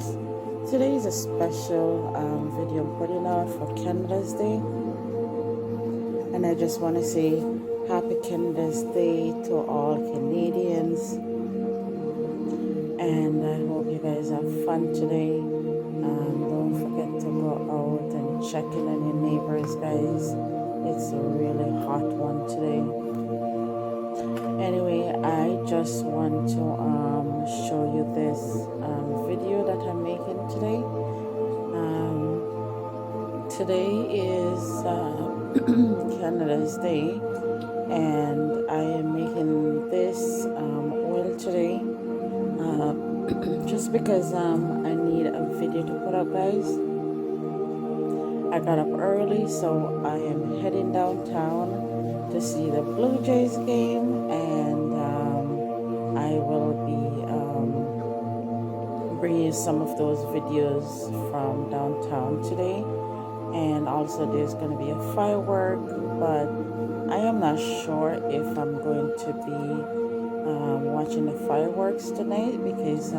guys, today is a special video I'm putting out for Canada's Day, and I just want to say happy Canada's Day to all Canadians, and I hope you guys have fun today. Don't forget to go out and check in on your neighbors, guys. It's a really hot one today. Anyway, I just want to show you this video that I'm making today. Today is Canada's Day, and I am making this oil today just because I need a video to put up, guys. I got up early, so I am heading downtown to see the Blue Jays game, and I will be bringing you some of those videos from downtown today. And also there's going to be a firework, but I am not sure if I'm going to be watching the fireworks tonight, because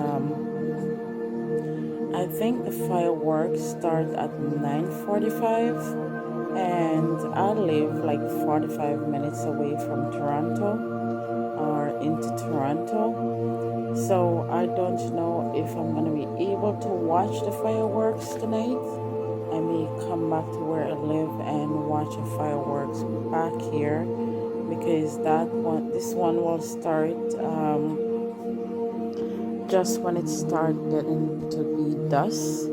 I think the fireworks start at 9:45, and I live like 45 minutes away from Toronto, or into Toronto, so I don't know if I'm going to be able to watch the fireworks tonight. I may come back to where I live and watch the fireworks back here, because this one will start just when it starts getting to be dusk.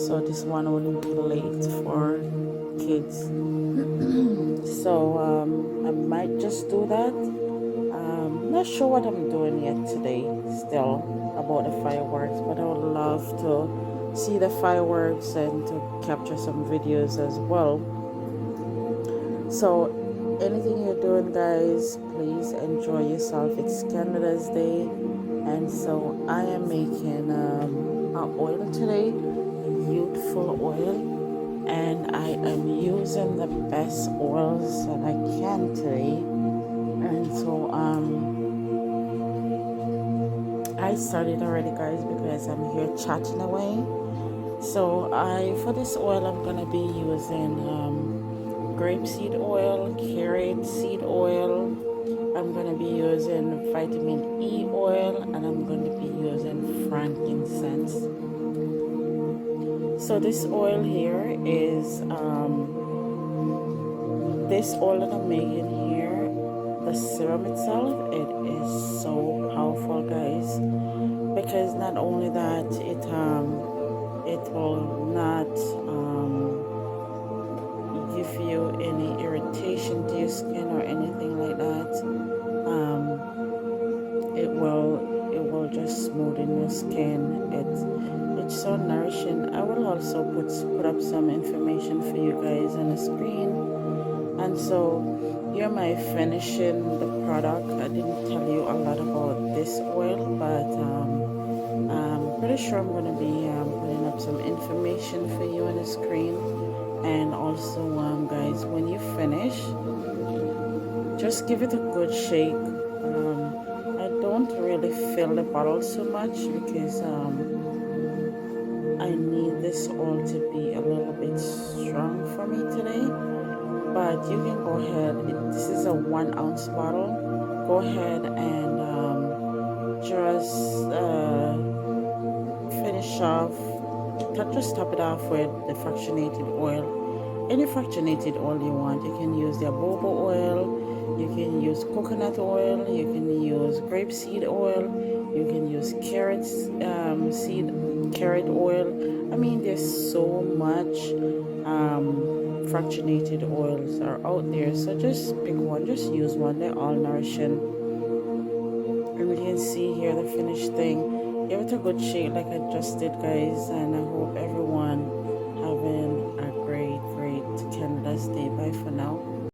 So this one wouldn't be late for kids. So I might just do that. Not sure what I'm doing yet today still about the fireworks, but I would love to see the fireworks and to capture some videos as well. So anything you're doing, guys, please enjoy yourself. It's Canada's Day, and so I am making oil today, youthful oil, and I am using the best oils that I can today. And so I started already, guys, because I'm here chatting away. So for this oil I'm gonna be using grapeseed oil, carrot seed oil. I'm going to be using vitamin E oil, and I'm going to be using frankincense. So this oil here is this oil that I'm making here, the serum itself, it is so powerful, guys, because not only that, it will not give you any irritation to your skin or anything like that. It will just smoothen your skin. It's so nourishing. I will also put up some information for you guys on the screen. And so here am I finishing the product. I didn't tell you a lot about this oil, but I'm pretty sure I'm going to be putting up some information for you on the screen. And also guys, when you finish, just give it a good shake. I don't really fill the bottle so much, because I need this oil to be a little bit strong for me today. But you can go ahead, this is a 1 ounce bottle. Go ahead and just finish off, just top it off with the fractionated oil. Any fractionated oil you want. You can use the boba oil, you can use coconut oil, you can use grapeseed oil, you can use carrot oil. I mean, there's so much fractionated oils are out there, so just pick one, just use one. They're all nourishing. And you can see here the finished thing. Give it a good shake like I just did, guys, and I hope everyone having a great Canada's Day. Bye for now.